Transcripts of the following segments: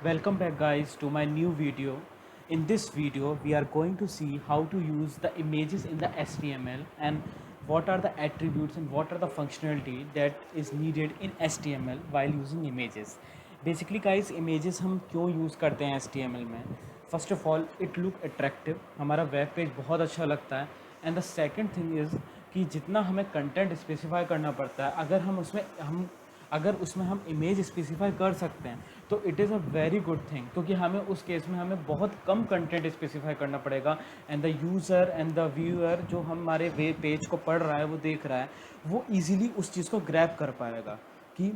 Welcome back guys to my new video. In this video we are going to see how to use the images in the HTML and what are the attributes and what are the functionality that is needed in HTML while using images. Basically guys images हम क्यों use करते हैं HTML में. First of all it look attractive, हमारा web page बहुत अच्छा लगता है and the second thing is कि जितना हमें कंटेंट स्पेसिफाई करना पड़ता है अगर उसमें हम इमेज स्पेसिफाई कर सकते हैं तो it is a very good thing, क्योंकि हमें उस केस में हमें बहुत कम कंटेंट स्पेसिफाई करना पड़ेगा and the user and the viewer जो हमारे वे पेज को पढ़ रहा है वो देख रहा है वो इजीली उस चीज़ को ग्रैब कर पाएगा कि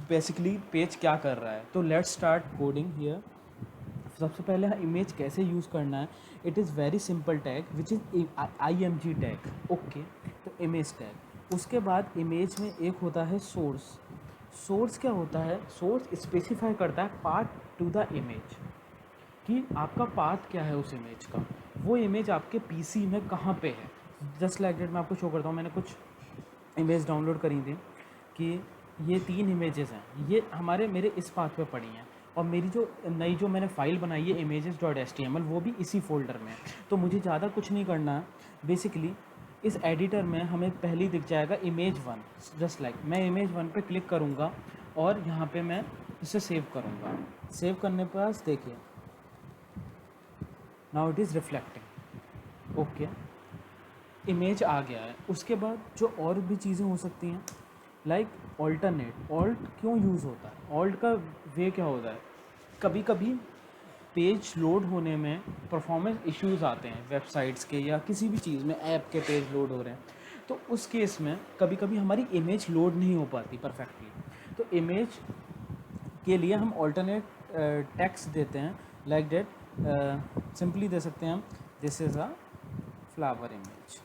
बेसिकली पेज क्या कर रहा है. तो लेट्स स्टार्ट कोडिंग हियर. सबसे पहले इमेज कैसे यूज़ करना है. It is very simple tag which is IMG tag. Okay, तो इमेज टैग. उसके बाद इमेज में एक होता है सोर्स. सोर्स क्या होता है? सोर्स स्पेसिफाई करता है पाथ टू द इमेज, कि आपका पाथ क्या है उस इमेज का, वो इमेज आपके पीसी में कहाँ पे है. जस्ट लाइक डेट मैं आपको शो करता हूँ. मैंने कुछ इमेज डाउनलोड करी थी कि ये 3 इमेजेस हैं, ये मेरे इस पाथ पे पड़ी हैं और मेरी जो मैंने फ़ाइल बनाई है images.html वो भी इसी फोल्डर में है. तो मुझे ज़्यादा कुछ नहीं करना है. बेसिकली इस एडिटर में हमें पहले ही दिख जाएगा इमेज 1. जस्ट लाइक मैं इमेज 1 पे क्लिक करूँगा और यहाँ पे मैं इसे सेव करूँगा. सेव करने के पास देखिए now it is reflecting. Okay, image आ गया है. उसके बाद जो और भी चीज़ें हो सकती हैं लाइक ऑल्टरनेट. ऑल्ट क्यों यूज़ होता है? ऑल्ट का वे क्या होता है? कभी कभी पेज लोड होने में परफॉर्मेंस इश्यूज़ आते हैं वेबसाइट्स के या किसी भी चीज़ में, ऐप के पेज लोड हो रहे हैं, तो उस केस में कभी कभी हमारी इमेज लोड नहीं हो पाती परफेक्टली. तो इमेज के लिए हम ऑल्टरनेट टेक्स्ट देते हैं लाइक डेट. सिंपली दे सकते हैं हम this is a flower image.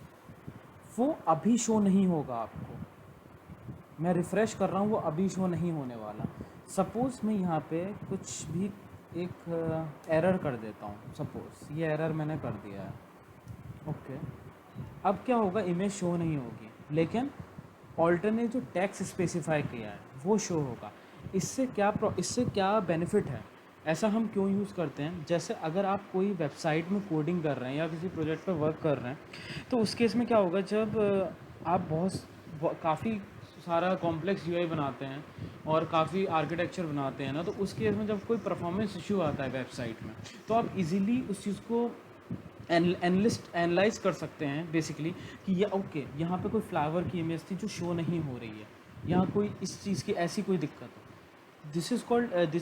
वो अभी शो नहीं होगा आपको. मैं रिफ़्रेश कर रहा हूँ, वो अभी शो नहीं होने वाला. सपोज़ मैं यहाँ पे कुछ भी एक एरर कर देता हूँ. सपोज़ ये एरर मैंने कर दिया है. ओके, अब क्या होगा? इमेज शो नहीं होगी, लेकिन ऑल्टरनेट जो टेक्स्ट स्पेसिफाई किया है वो शो होगा. इससे क्या बेनिफिट है? ऐसा हम क्यों यूज़ करते हैं? जैसे अगर आप कोई वेबसाइट में कोडिंग कर रहे हैं या किसी प्रोजेक्ट पर वर्क कर रहे हैं तो उस केस में क्या होगा, जब आप काफ़ी सारा कॉम्प्लेक्स यूआई बनाते हैं और काफ़ी आर्किटेक्चर बनाते हैं ना, तो उस केस में जब कोई परफॉर्मेंस इशू आता है वेबसाइट में तो आप इजीली उस चीज़ को एनालाइज कर सकते हैं बेसिकली कि ये ओके यहाँ पे कोई फ्लावर की इमेज थी जो शो नहीं हो रही है, यहाँ कोई इस चीज़ की ऐसी कोई दिक्कत है. This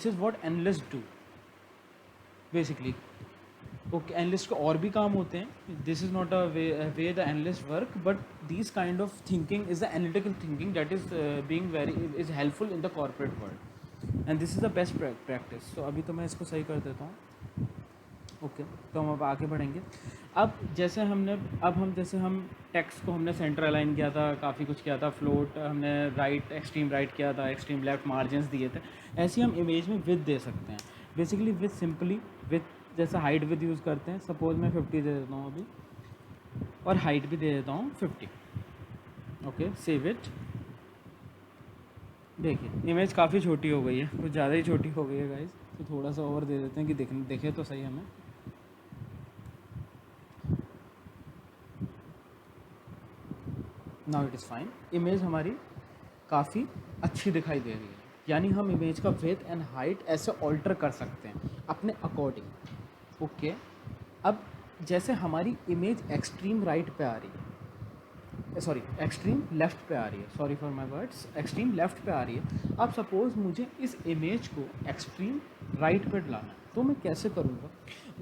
is what analyst do basically. Okay, analyst के और भी काम होते हैं. This is not a way the analyst work, but this kind of thinking is the analytical thinking that is being very is helpful in the corporate world and this is the best practice. तो अभी तो मैं इसको सही कर देता हूँ. Okay, तो हम अब आगे बढ़ेंगे. जैसे हम टेक्स्ट को हमने सेंटर अलाइन किया था, काफ़ी कुछ किया था, फ्लोट हमने एक्सट्रीम राइट किया था, एक्सट्रीम लेफ्ट मार्जिन्स दिए थे. ऐसे ही हम इमेज में विथ दे सकते हैं. बेसिकली विथ सिंपली विथ जैसे हाइट विथ यूज़ करते हैं. सपोज मैं 50 दे देता हूँ अभी और हाइट भी दे देता हूँ 50. Okay, save it. देखिए इमेज काफ़ी छोटी हो गई है, कुछ ज़्यादा ही छोटी हो गई है गाइस. तो थोड़ा सा और दे देते हैं कि देखे तो सही हमें. Now it is fine. Image हमारी काफ़ी अच्छी दिखाई दे रही है, यानी हम इमेज का विड्थ एंड हाइट ऐसे ऑल्टर कर सकते हैं अपने अकॉर्डिंग. ओके, अब जैसे हमारी इमेज एक्सट्रीम राइट पे आ रही है, सॉरी एक्सट्रीम लेफ़्ट पे आ रही है, sorry for my words, extreme left पे आ रही है. अब सपोज़ मुझे इस इमेज को एक्सट्रीम राइट पे लाना है, तो मैं कैसे करूँगा?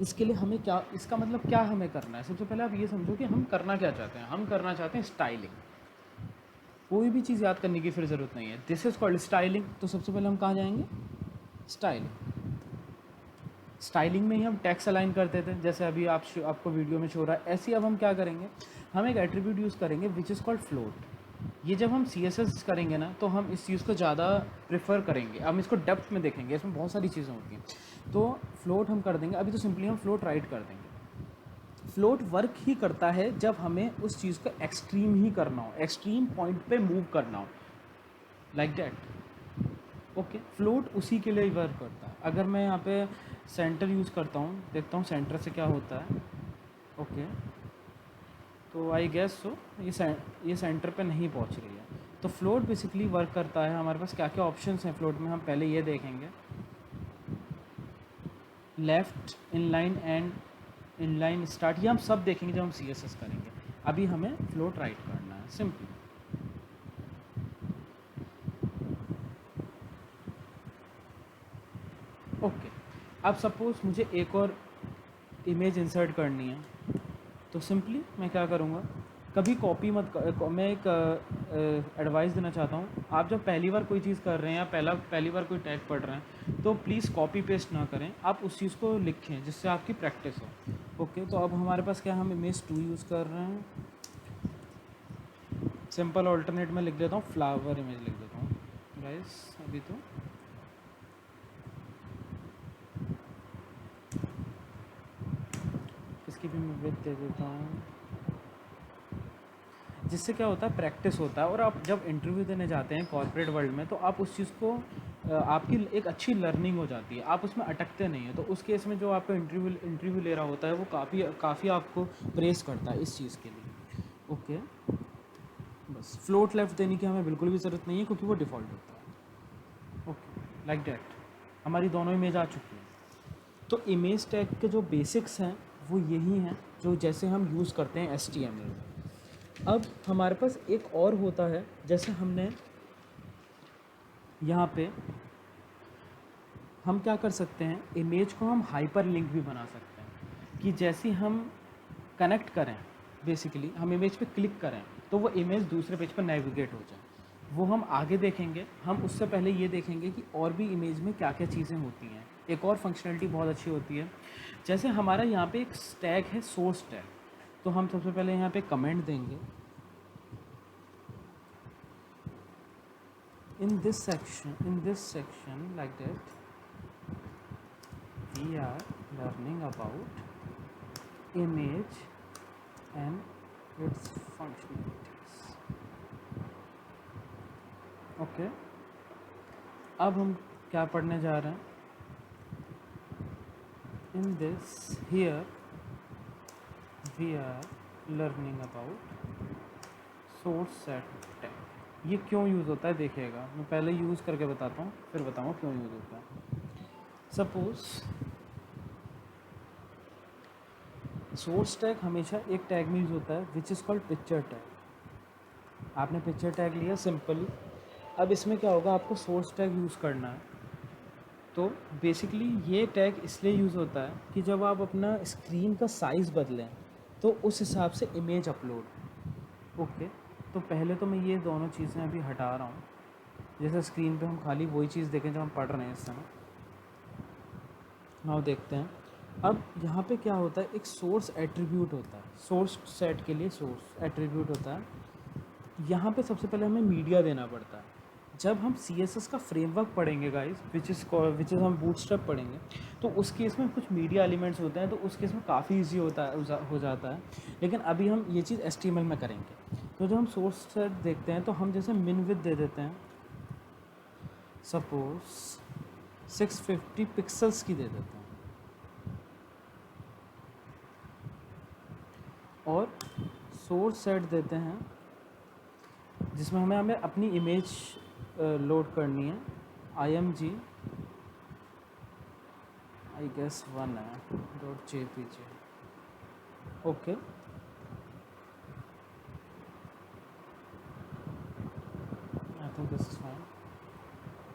इसके लिए हमें क्या, इसका मतलब क्या हमें करना है? सबसे पहले आप ये समझो कि हम करना क्या चाहते हैं. हम करना चाहते हैं स्टाइलिंग. कोई भी चीज़ याद करने की फिर ज़रूरत नहीं है. This is called styling. तो सबसे पहले हम कहाँ जाएंगे? स्टाइलिंग. स्टाइलिंग में ही हम टेक्स्ट अलाइन करते थे, जैसे अभी आपको वीडियो में शो रहा है. ऐसे ही अब हम क्या करेंगे, हम एक एट्रीब्यूट यूज़ करेंगे विच इज़ कॉल्ड फ्लोट. ये जब हम CSS करेंगे ना तो हम इस चीज़ को ज़्यादा प्रेफर करेंगे. हम इसको डेप्थ में देखेंगे, इसमें बहुत सारी चीज़ें होती हैं. तो फ्लोट हम कर देंगे. अभी तो सिंपली हम फ्लोट राइट कर देंगे. फ्लोट वर्क ही करता है जब हमें उस चीज़ को एक्सट्रीम ही करना हो, एक्सट्रीम पॉइंट पे मूव करना हो, लाइक दैट. ओके, फ्लोट उसी के लिए वर्क करता है। अगर मैं यहाँ पे सेंटर यूज़ करता हूँ, देखता हूँ सेंटर से क्या होता है। ओके, तो आई गेस सो ये सेंटर पे नहीं पहुँच रही है। तो फ्लोट बेसिकली वर्क करता है, हमारे पास क्या क्या ऑप्शंस हैं फ्लोट में, हम पहले ये देखेंगे। Left, inline and inline start, ये हम सब देखेंगे जब हम CSS करेंगे। अभी हमें फ्लोट राइट करना है सिंपली। ओके, अब सपोज़ मुझे एक और इमेज इंसर्ट करनी है, तो सिंपली मैं क्या करूँगा, कभी कॉपी मत मैं एक एडवाइस देना चाहता हूँ। आप जब पहली बार कोई चीज़ कर रहे हैं या पहली बार कोई टैग पढ़ रहे हैं, तो प्लीज़ कॉपी पेस्ट ना करें, आप उस चीज़ को लिखें जिससे आपकी प्रैक्टिस हो। ओके, तो अब हमारे पास क्या, हम इमेज 2 यूज़ कर रहे हैं। सिंपल ऑल्टरनेट में लिख देता हूँ, फ्लावर इमेज लिख देता हूँ गाइस अभी। तो इसकी भी मैं विड्थ दे देता हूँ, जिससे क्या होता है, प्रैक्टिस होता है। और आप जब इंटरव्यू देने जाते हैं कॉर्पोरेट वर्ल्ड में, तो आप उस चीज़ को आपकी एक अच्छी लर्निंग हो जाती है, आप उसमें अटकते नहीं हैं। तो उस केस में जो आपको इंटरव्यू ले रहा होता है, वो काफ़ी आपको प्रेस करता है इस चीज़ के लिए। ओके, बस फ्लोट लेफ्ट देने की हमें बिल्कुल भी ज़रूरत नहीं है, क्योंकि वो डिफ़ॉल्ट होता है। ओके, लाइक डैट हमारी दोनों इमेज आ चुकी हैं। तो इमेज टैग के जो बेसिक्स हैं वो यही हैं, जो जैसे हम यूज़ करते हैं HTML में। अब हमारे पास एक और होता है, जैसे हमने यहाँ पे हम क्या कर सकते हैं, इमेज को हम हाइपर लिंक भी बना सकते हैं, कि जैसे हम कनेक्ट करें, बेसिकली हम इमेज पे क्लिक करें तो वो इमेज दूसरे पेज पर नेविगेट हो जाए। वो हम आगे देखेंगे। हम उससे पहले ये देखेंगे कि और भी इमेज में क्या क्या चीज़ें होती हैं। एक और फंक्शनलिटी बहुत अच्छी होती है, जैसे हमारा यहाँ पे एक टैग है सोर्स टैग, तो हम सबसे पहले यहाँ पे कमेंट देंगे, in this section like that we are learning about image and its functionalities. Okay, अब हम क्या पढ़ने जा रहे हैं, in this here we are learning about source set tag। ये क्यों यूज़ होता है देखिएगा, मैं पहले यूज़ करके बताता हूँ, फिर बताऊँगा क्यों यूज़ होता है। सपोज़ सोर्स टैग हमेशा एक टैग में यूज़ होता है, which is called picture tag. आपने पिक्चर टैग लिया सिंपली। अब इसमें क्या होगा, आपको सोर्स टैग यूज़ करना है। तो बेसिकली ये टैग इसलिए यूज़ होता है कि जब आप अपना स्क्रीन का साइज़ बदलें, तो उस हिसाब से इमेज अपलोड। ओके, तो पहले तो मैं ये दोनों चीज़ें अभी हटा रहा हूँ, जैसे स्क्रीन पे हम खाली वही चीज़ देखें जो हम पढ़ रहे हैं इस समय। नाउ देखते हैं। अब यहाँ पे क्या होता है, एक सोर्स एट्रीब्यूट होता है, सोर्स सेट के लिए सोर्स एट्रीब्यूट होता है। यहाँ पे सबसे पहले हमें मीडिया देना पड़ता है। जब हम CSS का फ्रेमवर्क पढ़ेंगे गाइस, विच इज़ हम बूटस्ट्रैप पढ़ेंगे, तो उस केस में कुछ मीडिया एलिमेंट्स होते हैं, तो उस केस में काफ़ी ईजी हो जाता है। लेकिन अभी हम ये चीज़ HTML में करेंगे। तो जब हम सोर्स सेट देखते हैं, तो हम जैसे मिन विड्थ दे देते हैं, सपोज 650 पिक्सल्स की दे देते हैं, और सोर्स सेट देते हैं जिसमें हमें अपनी इमेज लोड करनी है। IMG आई गेस 1 है .jpg। Okay, I think this is fine.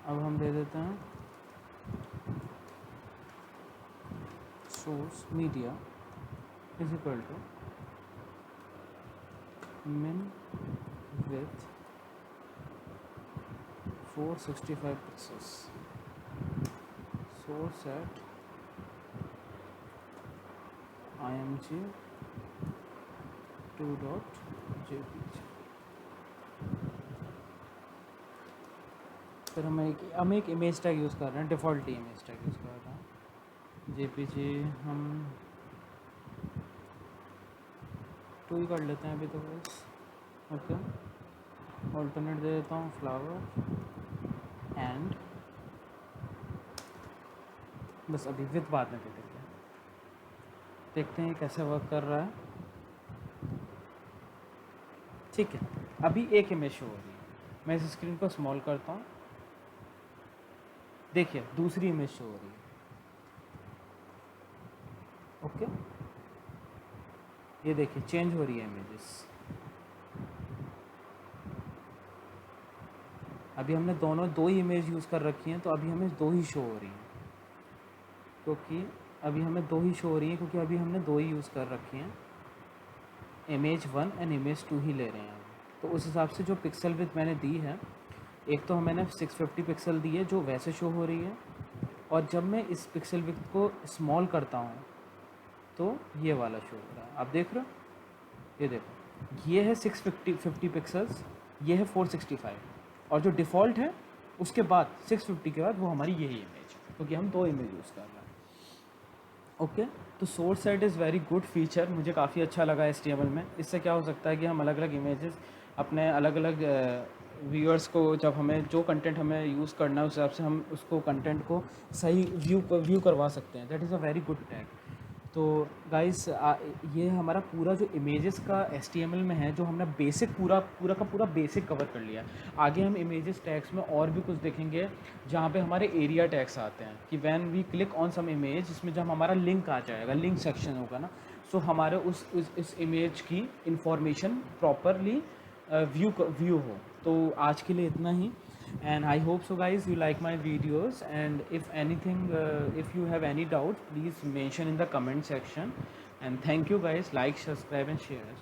अब हम दे देते हैं source media is equal to min with 465 pixels, source at img 2.jpg। फिर हम एक इमेज टैग यूज़ कर रहे हैं, डिफ़ॉल्ट इमेज टैग यूज़ कर रहे हैं। JPG हम 2 ही कर लेते हैं अभी तो बस। ओके, ऑल्टरनेट दे देता हूँ फ्लावर एंड बस अभी विद बाद में देखेंगे, देखते हैं कैसे वर्क कर रहा है। ठीक है, अभी एक इमेज शो हो रही है, मैं इस स्क्रीन को स्मॉल करता हूँ, देखिए दूसरी इमेज शो हो रही है। ओके, ये देखिए चेंज हो रही है इमेजेस। अभी हमने दो ही इमेज यूज़ कर रखी हैं, तो अभी हमें दो ही शो हो रही हैं, क्योंकि अभी हमें दो ही शो हो रही हैं, क्योंकि अभी हमने दो ही यूज़ कर रखी हैं, इमेज 1 एंड इमेज 2 ही ले रहे हैं। तो उस हिसाब से जो पिक्सल विड्थ मैंने दी है, एक तो मैंने 650 पिक्सल दी है जो वैसे शो हो रही है, और जब मैं इस पिक्सल विड्थ को स्मॉल करता हूँ तो ये वाला शो हो रहा है। आप देख रहे हो, ये देखो, ये है 650 पिक्सल्स, ये है 465, और जो डिफ़ॉल्ट है उसके बाद 650 के बाद वो हमारी यही इमेज, क्योंकि हम दो इमेज यूज़ कर रहे हैं। ओके, तो source set is very good feature, मुझे काफ़ी अच्छा लगा HTML में। इससे क्या हो सकता है कि हम अलग अलग इमेजेस अपने अलग अलग व्यूअर्स को, जब हमें जो कंटेंट हमें यूज़ करना है उस हिसाब से हम उसको कंटेंट को सही व्यू करवा सकते हैं। That is a very good tag. तो गाइस, ये हमारा पूरा जो इमेजेस का HTML में है, जो हमने बेसिक पूरा बेसिक कवर कर लिया है। आगे हम इमेजेस टैग्स में और भी कुछ देखेंगे, जहाँ पे हमारे एरिया टैग्स आते हैं कि when we click on some image, इसमें जब हमारा लिंक आ जाएगा, लिंक सेक्शन होगा ना, सो हमारे इस इमेज की इंफॉर्मेशन प्रॉपरली व्यू हो। तो आज के लिए इतना ही, and I hope so guys you like my videos, and if anything, if you have any doubt, please mention in the comment section, and thank you guys, like, subscribe and share.